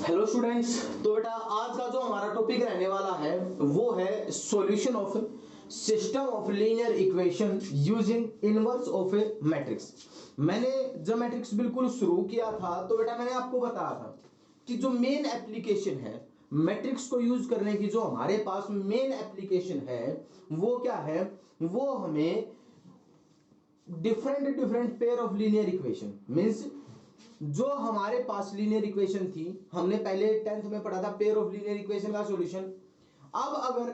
Hello students. तो बेटा आज का जो हमारा टॉपिक रहने वाला है वो है solution of system of linear equation using inverse of A matrix. मैंने जब मैट्रिक्स बिल्कुल शुरू किया था तो बेटा मैंने आपको बताया था कि जो मेन एप्लीकेशन है मैट्रिक्स को यूज करने की, जो हमारे पास मेन एप्लीकेशन है वो क्या है, वो हमें different different pair of linear equation means जो हमारे पास लीनियर इक्वेशन थी, हमने पहले 10th में पढ़ा था पेयर ऑफ लीनियर इक्वेशन का सॉल्यूशन। अब अगर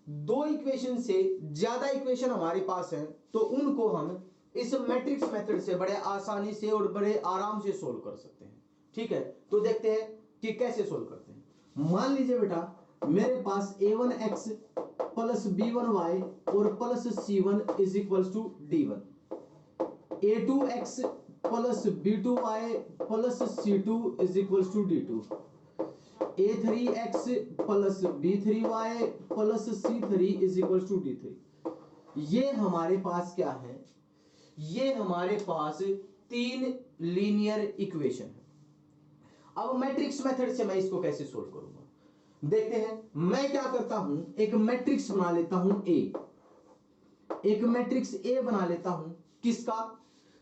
दो इक्वेशन से ज्यादा इक्वेशन हमारे पास है तो उनको हम इस मैट्रिक्स मेथड से बड़े आसानी से और बड़े आराम से सोल्व कर सकते हैं। ठीक है, तो देखते हैं कि कैसे सोल्व करते हैं। मान लीजिए बेटा मेरे पास a1x प्लस b1y और plus c1 is equal to d1, a2x plus b2y plus c2 is equal to d2, a3x plus b3y plus c3 is equal to d3। ये हमारे पास क्या है, ये हमारे पास तीन लीनियर इक्वेशन है। अब मैट्रिक्स मेथड से मैं इसको कैसे सोल्व करूंगा देखते हैं। मैं क्या करता हूं, एक मैट्रिक्स बना लेता हूं ए, एक मैट्रिक्स ए बना लेता हूं। किसका?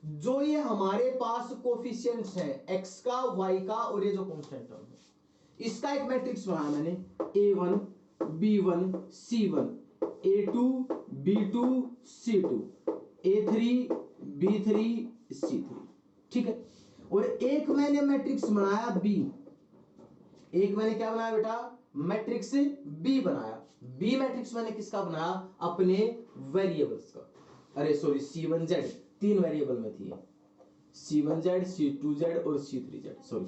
जो ये हमारे पास कोफिशिएंट्स है x का, y का और ये जो कांस्टेंट टर्म है, इसका एक मैट्रिक्स बनाया मैंने a1 b1 c1, a2 b2 c2, a3 b3 c3। ठीक है, और एक मैंने मैट्रिक्स बनाया b, एक मैंने क्या बनाया बेटा, मैट्रिक्स b बनाया। b मैट्रिक्स मैंने किसका बनाया, अपने वेरिएबल्स का। अरे सॉरी c1z, तीन वेरिएबल में थी, c1z c2z और c3z, सॉरी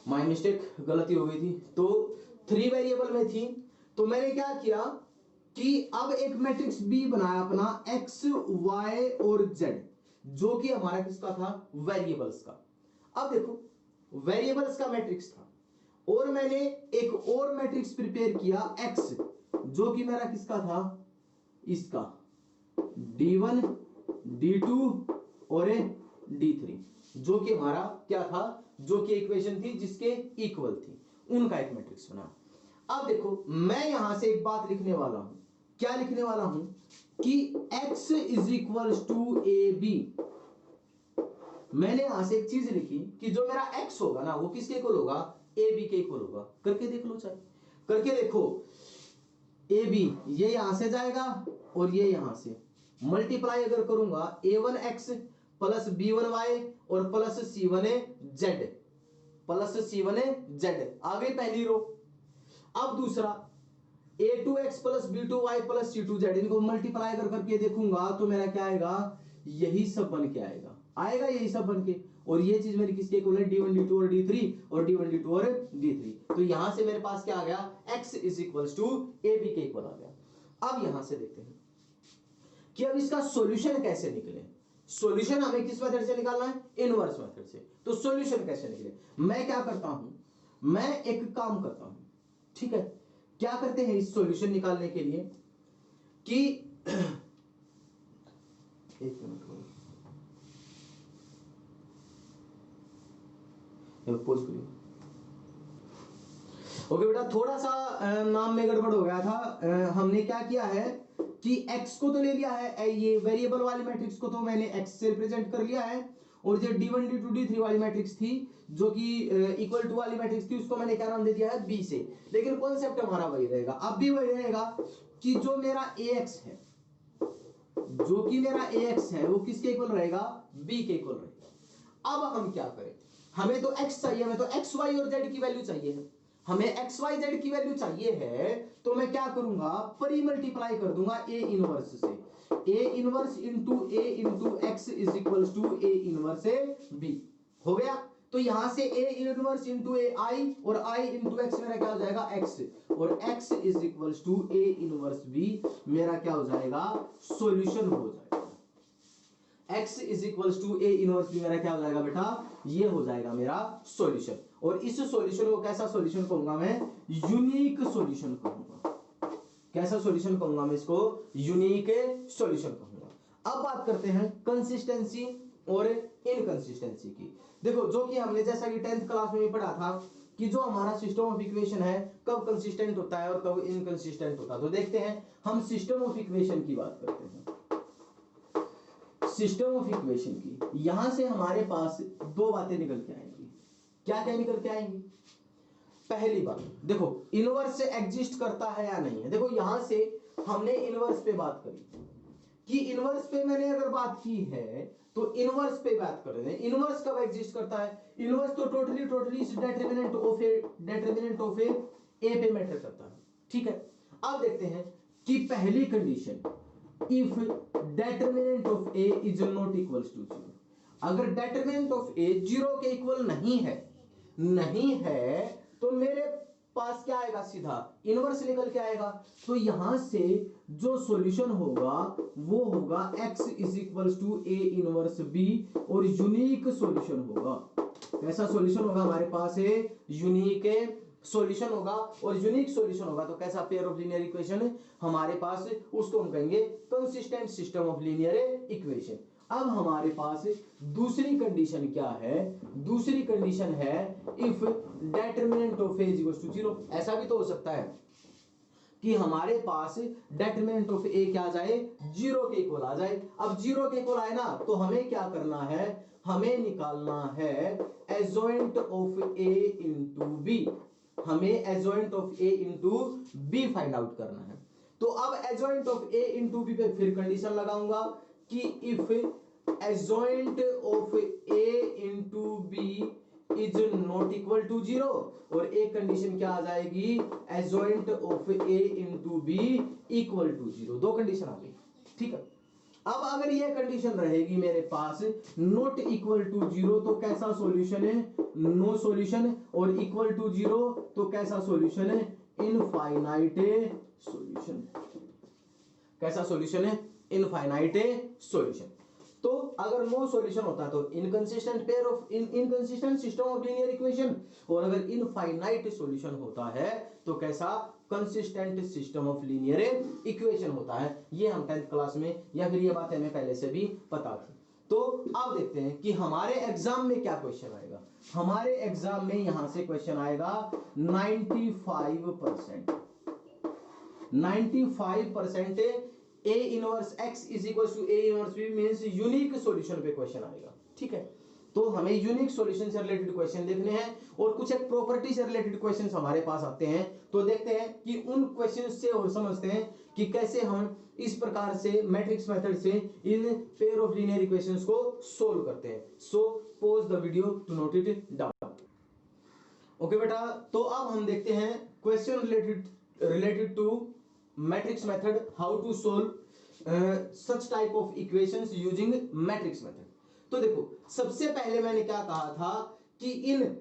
माय मिस्टेक, गलती हो गई थी। तो 3 वेरिएबल में थी। तो मैंने क्या किया कि अब एक मैट्रिक्स b बनाया अपना x y और z, जो कि हमारा किसका था, वेरिएबल्स का। अब देखो वेरिएबल्स का मैट्रिक्स था और मैंने एक और मैट्रिक्स प्रिपेयर किया x, जो कि मेरा किसका था, इसका d1 d2 और d3, जो कि हमारा क्या था, जो कि इक्वेशन थी जिसके इक्वल थी, उनका एक मैट्रिक्स बना। अब देखो मैं यहां से एक बात लिखने वाला हूं, क्या लिखने वाला हूं कि x is equal to A B. मैंने यहां से एक चीज लिखी कि जो मेरा x होगा ना वो किसके इक्वल होगा, ए बी के इक्वल होगा। करके देख लो, चाहे करके देखो। ए बी ये यहां से जाएगा और ये यहां से मल्टीप्लाई अगर करूंगा a1x प्लस b1y और प्लस c1z प्लस c1z, आ गई पहली रो। अब दूसरा a2x plus b2y plus c2z, इनको मल्टीप्लाई कर करके देखूंगा तो मेरा क्या आएगा, यही सब बन के आएगा, आएगा यही सब बन के। और ये चीज मेरी किसके इक्वल है, d1 d2 और d3 और d1 d2 और d3। तो यहां से मेरे पास क्या आ गया, x is equal to A B के इक्वल आ गया। अब यहां से देखते हैं कि अब इसका सॉल्यूशन कैसे निकले। सॉल्यूशन हमें किस मेथड से निकालना है, इनवर्स मेथड से। तो सॉल्यूशन कैसे निकले, मैं क्या करता हूं, मैं एक काम करता हूं। ठीक है, क्या करते हैं इस सॉल्यूशन निकालने के लिए कि एक मिनट पोज करिए। ओके बेटा, थोड़ा सा नाम में गड़बड़ हो गया था। हमने क्या किया है कि x को तो ले लिया है, ये वेरिएबल वाली मैट्रिक्स को तो मैंने x से रिप्रेजेंट कर लिया है, और जो d1 d2 d3 वाली मैट्रिक्स थी, जो कि इक्वल टू वाली मैट्रिक्स थी, उसको मैंने क्या नाम दे दिया है, b से। लेकिन कॉन्सेप्ट हमारा वही रहेगा, अब भी वही रहेगा कि जो मेरा ax है, जो कि मेरा ax है वो किसके इक्वल रहेगा, b के इक्वल रहेगा। अब हम क्या करें, हमें तो x चाहिए, हमें तो x y और z की वैल्यू चाहिए है, हमें x y z की वैल्यू चाहिए है। तो मैं क्या करूंगा, परी मल्टीप्लाई कर दूंगा a इनवर्स से, a inverse into a into x is equal to a inverse b। हो गया, तो यहां से a inverse into a i और i इंटू x मेरा क्या हो जाएगा, x, और x is equal to a inverse b मेरा क्या हो जाएगा, सॉल्यूशन हो जाएगा। x is equal to A inverse B मेरा क्या हो जाएगा बेटा, ये हो जाएगा मेरा सॉल्यूशन। और इस सॉल्यूशन को कैसा सॉल्यूशन कहूंगा मैं, यूनिक सॉल्यूशन कहूंगा। कैसा सॉल्यूशन कहूंगा मैं इसको, यूनिक सॉल्यूशन कहूंगा। अब बात करते हैं कंसिस्टेंसी और इनकंसिस्टेंसी की। देखो जो कि हमने जैसा कि 10th क्लास में भी पढ़ा था कि जो हमारा सिस्टम ऑफ इक्वेशन है कब कंसिस्टेंट होता है और कब इनकंसिस्टेंट होता है। तो देखते हैं, हम सिस्टम ऑफ इक्वेशन की बात करते हैं। सिस्टम ऑफ इक्वेशन की, यहां से हमारे पास दो बातें निकल के आएंगी। क्या क्या निकल के आएंगी? पहली बात देखो, इनवर्स एग्जिस्ट करता है या नहीं है। देखो यहां से हमने इनवर्स पे बात करी कि इनवर्स पे मैंने अगर बात की है तो इनवर्स पे बात कर रहे हैं। इनवर्स कब एग्जिस्ट करता है? इनवर्स तो टोटली इस डिटरमिनेंट ऑफ ए पे मैटर करता है। ठीक है, अब देखते हैं कि पहली condition, if determinant of A is not equals to 0, अगर डिटरमिनेंट ऑफ ए 0 के इक्वल नहीं है तो मेरे पास क्या आएगा? सीधा इनवर्स निकल के आएगा। तो यहां से जो सॉल्यूशन होगा वो होगा x is equals to A inverse b, और यूनिक सॉल्यूशन होगा। कैसा सॉल्यूशन होगा? हमारे पास है यूनिक सॉल्यूशन होगा, और यूनिक सॉल्यूशन होगा तो कैसा? पेयर ऑफ लीनियर इक्वेशन हमारे पास, उसको हम कहेंगे consistent system of linear equation. अब हमारे पास दूसरी कंडीशन क्या है? दूसरी कंडीशन है if determinant of A equals to 0। ऐसा भी तो हो सकता है कि हमारे पास डिटरमिनेंट ऑफ ए क्या आ जाए? 0 के इक्वल आ जाए। अब 0 के इक्वल आए ना तो हमें क्या करना है? हमें निकालना है adjoint of A into B. हमें adjoint of A into B find out करना है। तो अब adjoint of A into B पे फिर कंडीशन लगाऊंगा कि if adjoint of A into B is not equal to 0, और एक कंडीशन क्या आ जाएगी? Adjoint of A into B equal to 0। दो कंडीशन आ गई। ठीक है, अब अगर ये कंडीशन रहेगी मेरे पास नॉट इक्वल टू 0 तो कैसा सॉल्यूशन है? No solution. और इक्वल टू 0 तो कैसा सॉल्यूशन है? Infinite solution. कैसा सॉल्यूशन है? Infinite solution. तो अगर नो सॉल्यूशन होता तो inconsistent pair of inconsistent system of linear equation, और अगर इनफाइनाइट सॉल्यूशन होता है तो कैसा? Consistent system of linear equation होता है। ये हम 10th क्लास में, या फिर ये बात हमें पहले से भी पता थी। तो अब देखते हैं कि हमारे एग्जाम में क्या क्वेश्चन आएगा। हमारे एग्जाम में यहां से क्वेश्चन आएगा 95% A inverse x is equal to A inverse b means unique solution पे क्वेश्चन आएगा। ठीक है, तो हमें यूनिक सॉल्यूशन से रिलेटेड क्वेश्चन देखने हैं, और कुछ एक प्रॉपर्टी से रिलेटेड क्वेश्चंस हमारे पास आते हैं। तो देखते हैं कि उन क्वेश्चंस से और समझते हैं कि कैसे हम इस प्रकार से मैट्रिक्स मेथड से इन पेयर ऑफ लीनियर इक्वेशंस को सोल्व करते हैं। So pause the video to note it down. Okay बेटा, तो अब हम देखते हैं question related to matrix method, how to solve such type of equations using matrix method. तो देखो, सबसे पहले मैंने क्या कहा था कि इन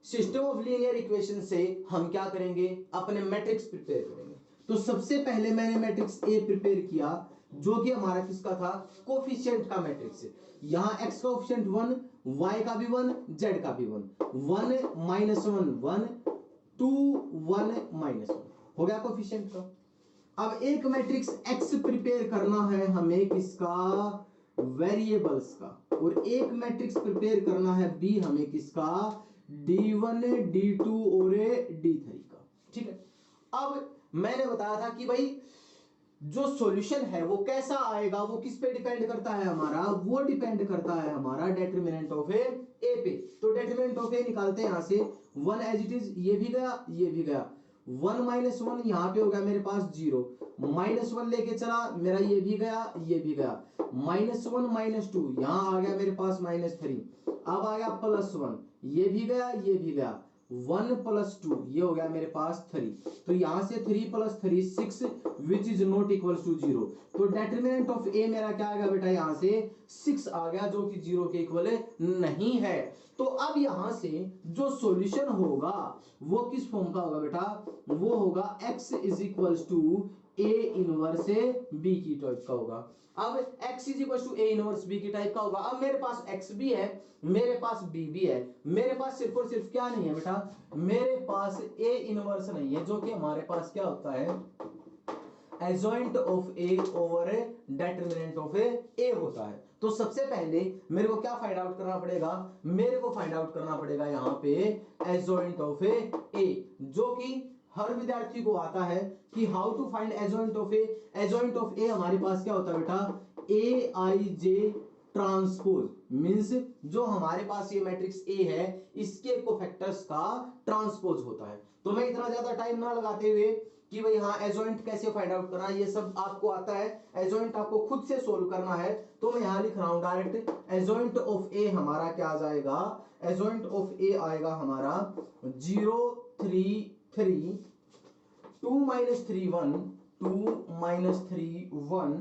सिस्टम ऑफ लीनियर इक्वेशन से हम क्या करेंगे? अपने मैट्रिक्स प्रिपेयर करेंगे। तो सबसे पहले मैंने मैट्रिक्स ए प्रिपेयर किया, जो कि हमारा किसका था? कोफिशिएंट का मैट्रिक्स। यहां x का कोफिशिएंट 1, y का भी 1, z का भी 1, 1 -1 1 2 1 -1 हो गया कोफिशिएंट का। अब एक मैट्रिक्स x प्रिपेयर करना है हमें किसका? वेरिएबल्स का। और एक मैट्रिक्स प्रिपेयर करना है b हमें किसका? d1 d2 और d3 का। ठीक है, अब मैंने बताया था कि भाई जो सॉल्यूशन है वो कैसा आएगा, वो किस पे डिपेंड करता है हमारा? वो डिपेंड करता है हमारा डिटरमिनेंट ऑफ ए पे। तो डिटरमिनेंट ऑफ ए निकालते हैं यहां से 1 एज इट इज, ये भी गया, ये भी गया। 1 -1 यहाँ पे हो गया मेरे पास 0, -1 लेके चला, मेरा ये भी गया, ये भी गया। -1 -2 यहाँ आ गया मेरे पास -3। अब आ गया +1, ये भी गया, ये भी गया। 1 + 2 ये हो गया मेरे पास 3। तो यहां से 3 + 3 6 which is not equal to 0। तो डिटरमिनेंट ऑफ ए मेरा क्या आ गया बेटा? यहां से 6 आ गया, जो कि 0 के इक्वल नहीं है। तो अब यहां से जो सॉल्यूशन होगा वो किस फॉर्म का होगा बेटा? वो होगा x is equal to A inverse B की टाइप का होगा। अब x is equal to A inverse B की टाइप का होगा। अब मेरे पास x भी है, मेरे पास b भी है, मेरे पास सिर्फ और सिर्फ क्या नहीं है बेटा? मेरे पास a इनवर्स नहीं है, जो कि हमारे पास क्या होता है? Adjoint of A over determinant of A होता है। तो सबसे पहले मेरे को क्या फाइंड आउट करना पड़ेगा, मेरे को फाइंड आउट करना पड़ेगा यहाँ पे एडजॉइंट ऑफ ए, जो कि हर विद्यार्थी को आता है कि how to find adjoint of A. Adjoint of A हमारे पास क्या होता है बेटा, ए आई जे ट्रांसपोज, मींस जो हमारे पास ये मैट्रिक्स ए है इसके कोफैक्टर्स का ट्रांसपोज होता है। तो मैं इतना ज्यादा टाइम ना लगाते हुए कि भाई हाँ एडजॉइंट कैसे फाइंड आउट करना, ये सब आपको आता है, एडजॉइंट आपको खुद से सोल्व करना है, तो मैं यहां लिख रहा हूं डायरेक्ट एडजॉइंट ऑफ ए हमारा क्या आ जाएगा, एडजॉइंट ऑफ ए आएगा हमारा 0 3 3 2 3 1 2 3 1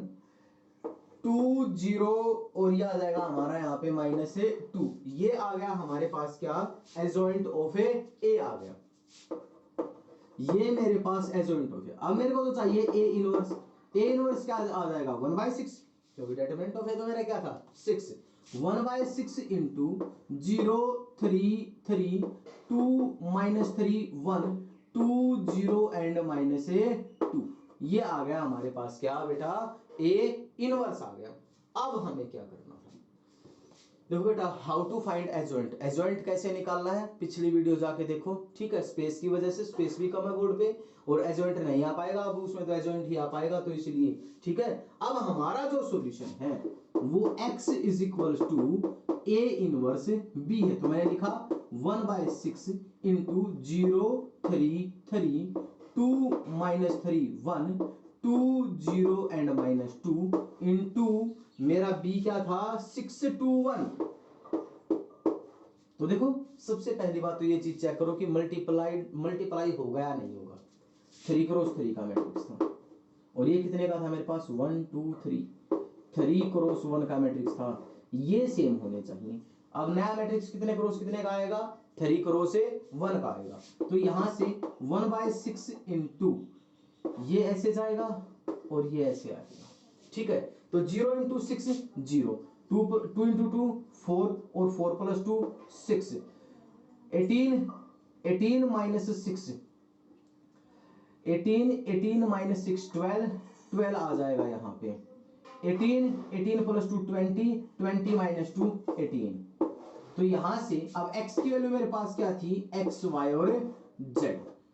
2 0 और ये आ जाएगा हमारा यहाँ पे -2। ये आ गया हमारे पास क्या, एडजॉइंट ऑफ ए आ गया, ये मेरे पास एडजॉइंट ऑफ ए। अब मेरे को तो चाहिए ए इनवर्स, ए इनवर्स क्या आ जाएगा 1/6, क्योंकि डिटरमिनेंट ऑफ ए तो मेरा क्या था 6, 1/6 इंटू 0 3 3 2 3 1 2 0 एंड -2, ये आ गया हमारे पास क्या बेटा, ए इनवर्स आ गया। अब हमें क्या करना है, देखो बेटा how to find adjoint, adjoint कैसे निकालना है पिछली वीडियो जाके देखो, ठीक है। स्पेस की वजह से स्पेस भी कम है बोर्ड पे और एडजॉइंट नहीं आ पाएगा, अब उसमें तो एडजॉइंट ही आ पाएगा, तो इसलिए ठीक है। अब हमारा जो सॉल्यूशन है वो x is equal to A inverse b है, तो मैंने लिखा 1/6 इंटू 0 3 3 2 3 1 2 0 एंड -2 इंटू मेरा b क्या था 6 2 1। तो देखो सबसे पहली बात तो ये चीज चेक करो कि मल्टीप्लाई होगा या नहीं होगा। 3 क्रॉस 3 का मैट्रिक्स था और ये कितने का था मेरे पास 1 2 3 क्रॉस 1 का मैट्रिक्स था, ये सेम होने चाहिए। अब नया मैट्रिक्स कितने क्रॉस कितने का आएगा, 3 क्रॉस 1 का आएगा, तो यहां से 1/6 इंटू ये ऐसे जाएगा और ये ऐसे आएगा, ठीक है। तो 0 इंटू 6 0, 2 इंटू 2 4 और 4 प्लस 2 6, 18 माइनस 6 18 माइनस 6 12 आ जाएगा यहाँ पे, 18 प्लस 2 20 माइनस 2 18। तो यहां से अब x की वैल्यू मेरे पास क्या थी, x y और z।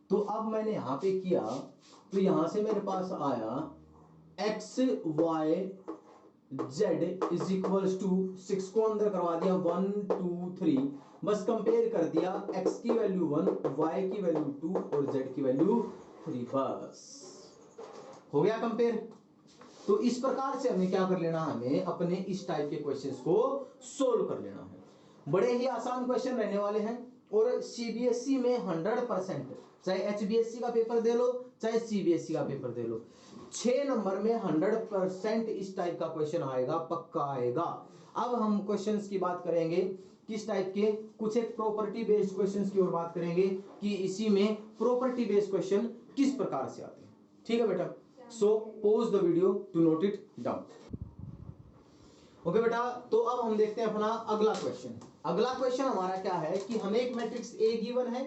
तो अब मैंने यहां पे किया तो यहां से मेरे पास आया x y z is equals to 6 को अंदर करवा दिया 1 2 3, बस कंपेयर कर दिया, x की वैल्यू 1 y की वैल्यू 2 और z की वैल्यू 3, बस हो गया कंपेयर। तो इस प्रकार से हमें क्या कर लेना, हमें अपने इस टाइप के क्वेश्चंस को सोल्व कर लेना है। बड़े ही आसान क्वेश्चन रहने वाले हैं और सीबीएसई में 100%, चाहे एचबीएसई का पेपर दे लो चाहे सीबीएसई का पेपर दे लो, 6 नंबर में 100% इस टाइप का क्वेश्चन आएगा, पक्का आएगा। अब हम क्वेश्चंस की बात करेंगे किस टाइप के, कुछ एक प्रॉपर्टी बेस्ड क्वेश्चंस की ओर बात करेंगे कि इसी में प्रॉपर्टी बेस्ड क्वेश्चन किस प्रकार से आते हैं, ठीक है बेटा। So pause the video to note it down. Okay बेटा, तो अब हम देखते हैं अपना अगला क्वेश्चन। अगला क्वेश्चन हमारा क्या है कि हमें एक मैट्रिक्स ए गिवन है,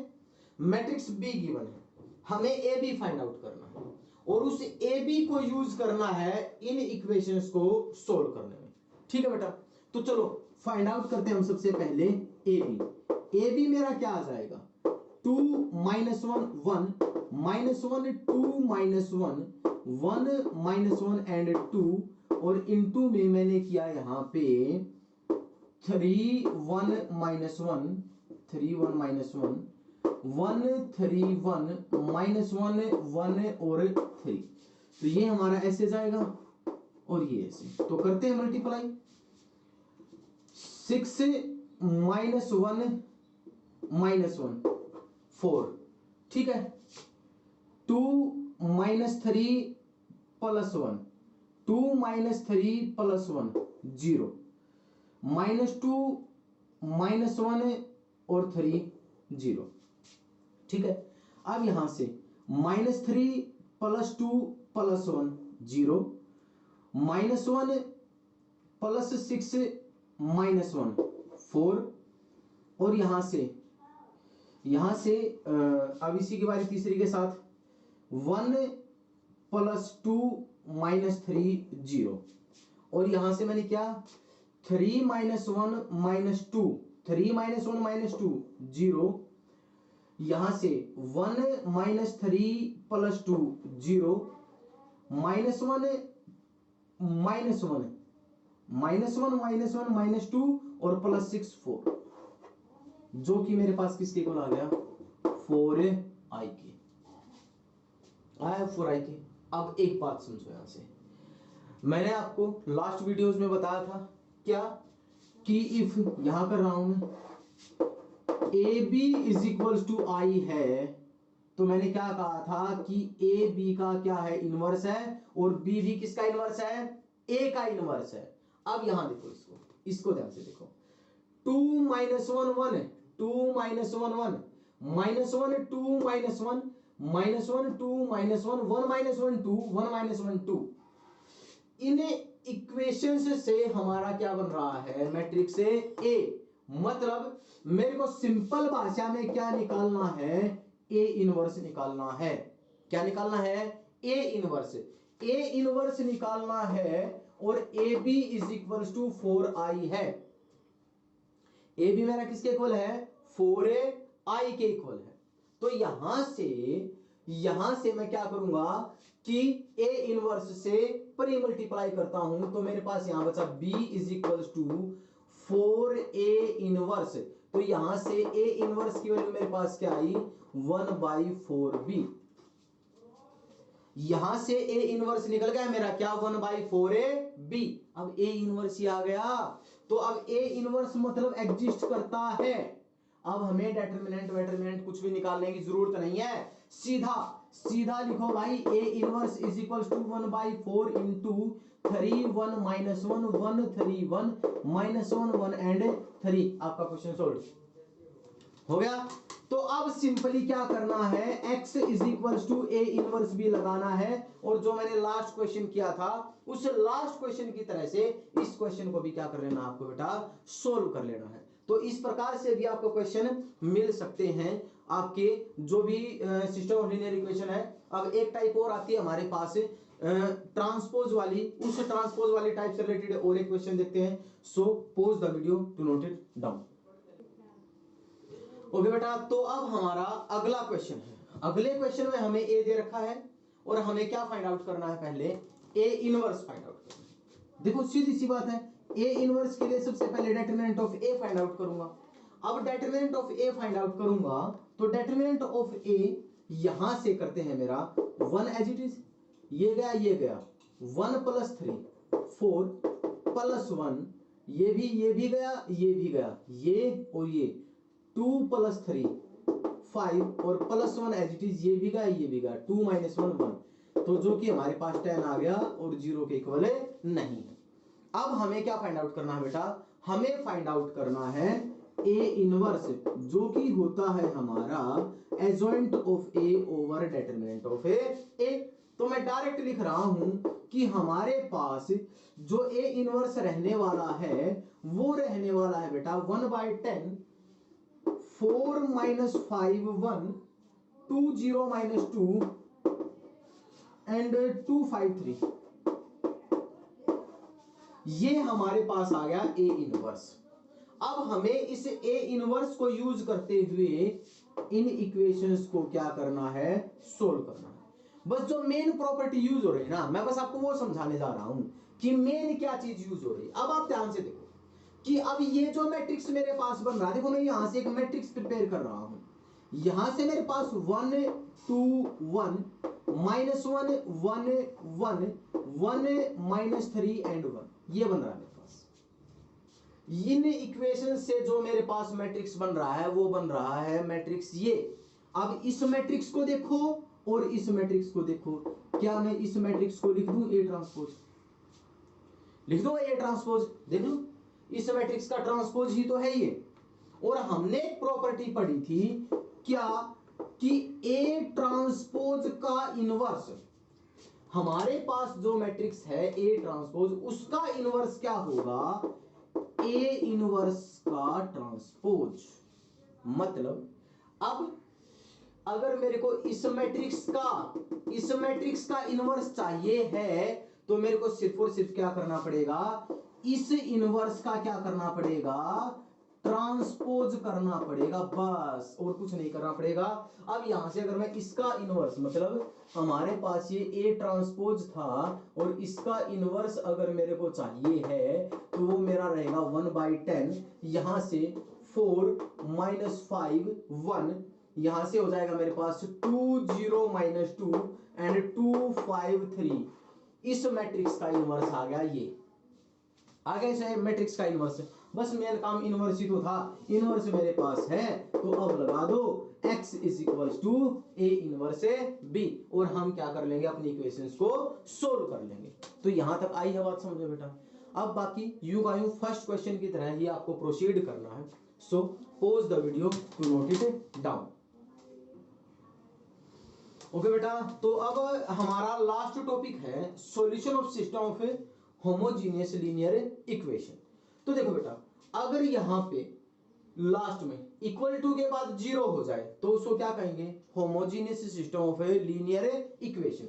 मैट्रिक्स बी गिवन है, हमें ए बी फाइंड आउट करना है और उस ए बी को यूज करना है इन इक्वेशंस को सोल्व करने में, ठीक है बेटा। तो चलो फाइंड आउट करते हैं हम सबसे पहले ए बी। ए बी मेरा क्या आ जाएगा 2 -1 1 -1 2 -1 1 -1 एंड 2 और इनटू में मैंने किया यहाँ पे 3 1 -1 3 1 -1 1 3 1 -1 1 और 3, तो ये हमारा ऐसे जाएगा और ये ऐसे, तो करते हैं मल्टीप्लाई। 6 -1 -1 4, ठीक है। 2 -3 +1 2 -3 +1 0 -2 -1 और 3 0, ठीक है। अब यहां से -3 +2 +1 0 -1 +6 -1 4 और यहां से अब इसी की बारी तीसरी के साथ 1 +2 -3 0 और यहां से मैंने क्या 3 माइनस 1 माइनस 2, 3 माइनस 1 माइनस 2 0, यहां से 1 minus 3 plus 2 0, minus 1 minus 1 minus 1 minus 1 minus 2 और प्लस 6 4, जो कि मेरे पास किसके इक्वल आ गया 4i के आया 4i के। अब एक बात समझो, यहां से मैंने आपको लास्ट वीडियोस में बताया था क्या कि इफ यहां कर रहा हूं मैं A B is equal to I है, तो मैंने क्या कहा था कि ए बी का क्या है इनवर्स है और बी भी किसका इनवर्स है ए का इनवर्स है। अब यहां देखो इसको ध्यान से देखो, 2 minus 1 1, 2 minus 1 1, minus 1 2 minus 1, minus 1 2 minus 1, 1 minus 1 2, 1 minus 1 2। इन इक्वेशंस से हमारा क्या बन रहा है मैट्रिक्स ए। मतलब मेरे को सिंपल भाषा में क्या निकालना है ए इनवर्स निकालना है। क्या निकालना है ए इनवर्स। ए इनवर्स निकालना है और A B is equal to 4i है। ए बी मेरा किसके इक्वल है 4i के इक्वल है। तो यहां से मैं क्या करूंगा कि ए इनवर्स से प्री मल्टीप्लाई करता हूं, तो मेरे पास यहां बचा b is equal to 4a inverse. तो यहां से a इनवर्स की वैल्यू मेरे पास क्या आई 1/4b। यहां से a इनवर्स निकल गया मेरा क्या 1/4ab। अब a इनवर्स ही आ गया, तो अब a इनवर्स मतलब एग्जिस्ट करता है। अब हमें डेटरमिनेंट कुछ भी निकालने की जरूरत नहीं है, सीधा लिखो भाई a inverse is equal to 1/4 into 3 1 minus 1 1 3 1 minus 1 1 and 3। आपका क्वेश्चन सॉल्व हो गया। तो अब सिंपली क्या करना है x is equal to a inverse भी लगाना है, और जो मैंने लास्ट क्वेश्चन किया था उस लास्ट क्वेश्चन की तरह से इस क्वेश्चन को भी क्या कर लेना आपको बेटा सोल्व कर लेना है। तो इस प्रकार से भी आपको क्वेश्चन मिल सकते हैं आपके जो भी सिस्टम ऑफ लीनियर इक्वेशन है। अब एक टाइप और आती है हमारे पास ट्रांसपोज वाली, उस ट्रांसपोज वाली टाइप से रिलेटेड और एक क्वेश्चन देखते हैं। So pause the video to note it down. Okay बेटा, तो अब हमारा अगला क्वेश्चन है। अगले क्वेश्चन में हमें ए दे रखा है और हमें क्या फाइंड आउट करना है पहले ए इनवर्स फाइंड आउट करना है। देखो सीधी सी बात है, ए इनवर्स के लिए सबसे पहले determinant of A find out करूंगा। अब determinant of A find out करूंगा तो डिटरमिनेंट ऑफ ए यहां से करते हैं मेरा 1 एज इट इज, ये गया 1 प्लस 3 4 प्लस 1, ये भी गया ये और ये 2 प्लस 3 5 और प्लस 1 एज इट इज, ये भी गया 2 माइनस 1 1, तो जो कि हमारे पास 10 आ गया और 0 के इक्वल नहीं है। अब हमें क्या फाइंड आउट करना है बेटा, हमें फाइंड आउट करना है ए इनवर्स, जो कि होता है हमारा adjoint of A over determinant of A. तो मैं डायरेक्ट लिख रहा हूं कि हमारे पास जो ए इनवर्स रहने वाला है वो रहने वाला है बेटा 1/10 4 माइनस 5 1 2 0 माइनस 2 एंड 2 5 3। ये हमारे पास आ गया ए इनवर्स। अब हमें इस ए इनवर्स को यूज करते हुए इन इक्वेशंस को क्या करना है सोल्व करना है। बस जो मेन प्रॉपर्टी यूज हो रही है ना, मैं बस आपको वो समझाने जा रहा हूं कि मेन क्या चीज यूज हो रही है। अब आप ध्यान से देखो कि अब ये जो मैट्रिक्स मेरे पास बन रहा है, देखो मैं यहां से एक मैट्रिक्स प्रिपेयर कर रहा हूं। यहां से मेरे पास 1 2 1 माइनस 1 1 1 1 माइनस 3 एंड 1, ये बन रहा है मेरे पास। इन इक्वेशन से जो मेरे पास मैट्रिक्स बन रहा है वो बन रहा है मैट्रिक्स ये। अब इस मैट्रिक्स को देखो और इस मैट्रिक्स को देखो, क्या मैं इस मैट्रिक्स को लिख दूं ए ट्रांसपोज, लिख दो ए ट्रांसपोज। देख लो इस मैट्रिक्स का ट्रांसपोज ही तो है ये। और हमने एक प्रॉपर्टी पढ़ी थी क्या कि ए ट्रांसपोज का इनवर्स, हमारे पास जो मैट्रिक्स है ए ट्रांसपोज उसका इनवर्स क्या होगा ए इनवर्स का ट्रांसपोज। मतलब अब अगर मेरे को इस मैट्रिक्स का इनवर्स चाहिए है तो मेरे को सिर्फ और सिर्फ क्या करना पड़ेगा इस इनवर्स का क्या करना पड़ेगा, ट्रांसपोज करना पड़ेगा, बस और कुछ नहीं करना पड़ेगा। अब यहां से अगर मैं इसका इनवर्स, मतलब हमारे पास ये A ट्रांसपोज था और इसका इनवर्स अगर मेरे को चाहिए है तो वो मेरा रहेगा 1/10, यहां से 4 - 5 1, यहां से हो जाएगा मेरे पास 2 0 - 2 एंड 2 5 3। इस मैट्रिक्स का इनवर्स आ गया, ये आ गया इस मैट्रिक्स का इनवर्स। बस मेन काम इनवर्स ही तो था, इनवर्स मेरे पास है तो अब लगा दो x = A इनवर्स B और हम क्या कर लेंगे, अपनी इक्वेशंस को सोल्व कर लेंगे। तो यहां तक आई है बात, समझो बेटा। अब बाकी यूं का यूं फर्स्ट क्वेश्चन की तरह ही आपको प्रोसीड करना है। So pause the video to note it down. Okay बेटा, तो अब हमारा लास्ट टॉपिक है solution of system of homogeneous linear equation. तो देखो बेटा, अगर यहां पे लास्ट में इक्वल टू के बाद 0 हो जाए तो उसको क्या कहेंगे, homogeneous system of linear equation.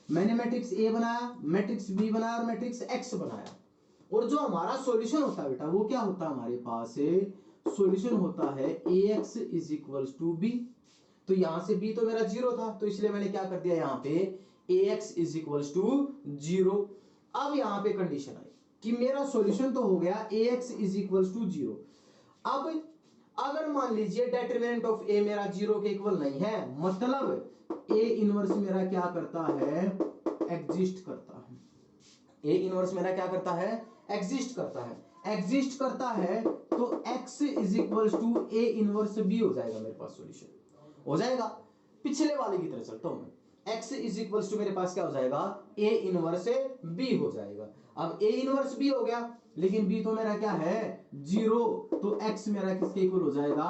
मैंने मैट्रिक्स A बनाया, मैट्रिक्स B बनाया और मैट्रिक्स X बनाया, और जो हमारा सॉल्यूशन होता है बेटा वो क्या होता है, हमारे पास सॉल्यूशन होता है AX = B। तो यहां से B तो मेरा 0 था तो इसलिए मैंने क्या कर दिया, यहां पे AX = 0। अब यहां पे कंडीशन आई कि मेरा सॉल्यूशन तो हो गया AX = 0। अब अगर मान लीजिए डिटरमिनेंट ऑफ A मेरा 0 के इक्वल नहीं है, मतलब A इनवर्स मेरा क्या करता है, एग्जिस्ट करता है। A इनवर्स मेरा क्या करता है, एग्जिस्ट करता है। एग्जिस्ट करता है तो X = A इनवर्स B हो जाएगा, मेरे पास सॉल्यूशन हो जाएगा। पिछले वाले की तरह चलता हूं मैं, x = मेरे पास क्या हो जाएगा, A इनवर्स B हो जाएगा। अब A इनवर्स B हो गया, लेकिन B तो मेरा क्या है, 0, तो x मेरा किसके इक्वल हो जाएगा,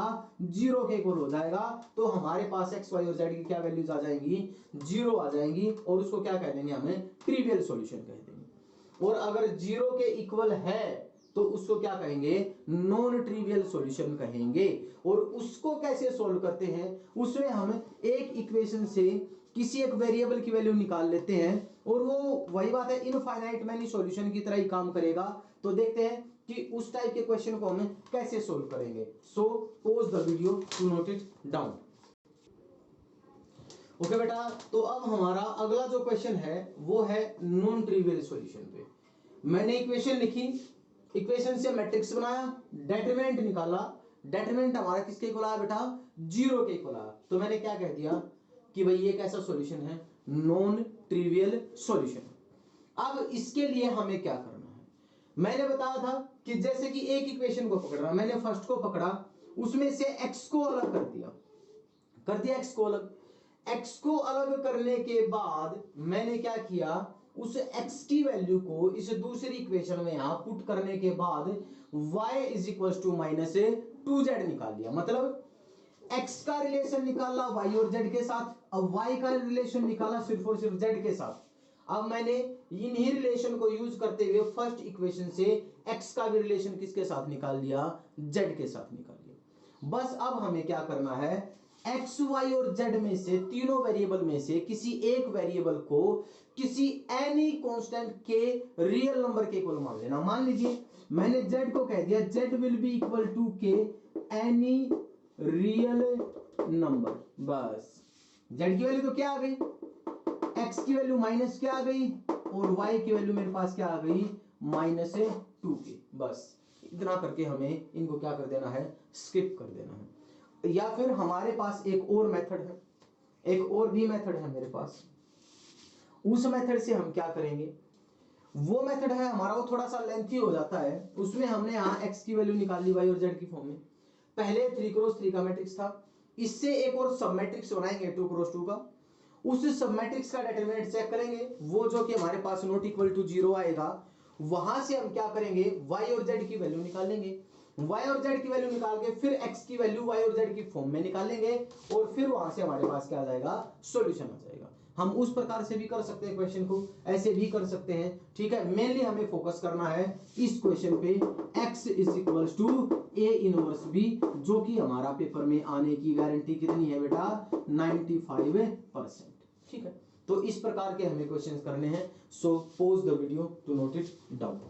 0 के इक्वल हो जाएगा। तो हमारे पास x y और z की क्या वैल्यूज आ जाएंगी, 0 आ जाएंगी, और उसको क्या कह देंगे, हमें ट्रिवियल सॉल्यूशन कह देंगे। और अगर 0 के इक्वल है तो उसको क्या कहेंगे, नॉन ट्रिवियल सॉल्यूशन कहेंगे। और उसको कैसे सॉल्व करते हैं, उसमें हम एक इक्वेशन से किसी एक वेरिएबल की वैल्यू निकाल लेते हैं और वो वही बात है इनफाइनाइट मैनी सॉल्यूशन की तरह ही काम करेगा। तो देखते हैं कि उस टाइप के क्वेश्चन को हम कैसे सॉल्व करेंगे। So pause the video to note it down. Okay बेटा, तो अब हमारा अगला जो क्वेश्चन है वो है नॉन ट्रिवियल सॉल्यूशन पे। मैंने इक्वेशन लिखी, इक्वेशन से मैट्रिक्स बनाया, डिटरमिनेंट निकाला। डिटरमिनेंट हमारा किसके इक्वल आया बेटा, 0 के इक्वल आया। तो मैंने क्या कह दिया कि भाई ये कैसा सॉल्यूशन है, नॉन ट्रिवियल सॉल्यूशन। अब इसके लिए हमें क्या करना है, मैंने बताया था कि जैसे कि एक इक्वेशन को पकड़ना, मैंने फर्स्ट को पकड़ा, उसमें से x को अलग कर दिया x को अलग। x को अलग करने के बाद मैंने क्या किया, उस x की वैल्यू को इस दूसरी इक्वेशन में यहां पुट करने के बाद y = -2z निकाल लिया। मतलब x का रिलेशन निकाला y और z के साथ, अब y का रिलेशन निकाला सिर्फ और सिर्फ z के साथ। अब मैंने इन्हीं रिलेशन को यूज करते हुए फर्स्ट इक्वेशन से x का भी रिलेशन किसके साथ निकाल लिया, z के साथ निकाल लिया। बस अब हमें क्या करना है, x y और z में से, तीनों वेरिएबल में से किसी एक वेरिएबल को किसी एनी कांस्टेंट के रियल नंबर के इक्वल मान लेना। मान लीजिए मैंने z को कह दिया z will be equal to K any real number. बस z की वैल्यू तो क्या आ गई, x की वैल्यू माइनस क्या आ गई, और y की वैल्यू मेरे पास क्या आ गई, -2 के। बस इतना करके हमें इनको क्या कर देना है, स्किप कर देना है। या फिर हमारे पास एक और मेथड है, एक और भी मेथड है मेरे पास। उस मेथड से हम क्या करेंगे, वो मेथड है हमारा, वो थोड़ा सा लेंथी हो जाता है। उसमें हमने यहाँ x की वैल्यू निकाल ली y और z की फॉर्म में। पहले 3x3 का मैट्रिक्स था, इससे एक और सब मैट्रिक्स बनाएंगे 2x2 का। उस सब मैट्रिक्स का डिटरमिनेंट चेक करेंगे, वो जो कि हमारे पास नॉट इक्वल टू 0 आएगा, वहां से हम क्या करेंगे, y और z की वैल्यू निकालेंगे। y और z की वैल्यू निकाल के फिर x की वैल्यू y और z की फॉर्म में निकालेंगे, और फिर वहां से हमारे पास क्या आ जाएगा, सॉल्यूशन आ जाएगा। हम उस प्रकार से भी कर सकते हैं क्वेश्चन को, ऐसे भी कर सकते हैं, ठीक है। मेनली हमें फोकस करना है इस क्वेश्चन पे, x = A इनवर्स B, जो कि हमारा पेपर में आने की गारंटी कितनी है बेटा, 95%, ठीक है। तो इस प्रकार के हमें क्वेश्चंस करने हैं। So pause the video to note it down.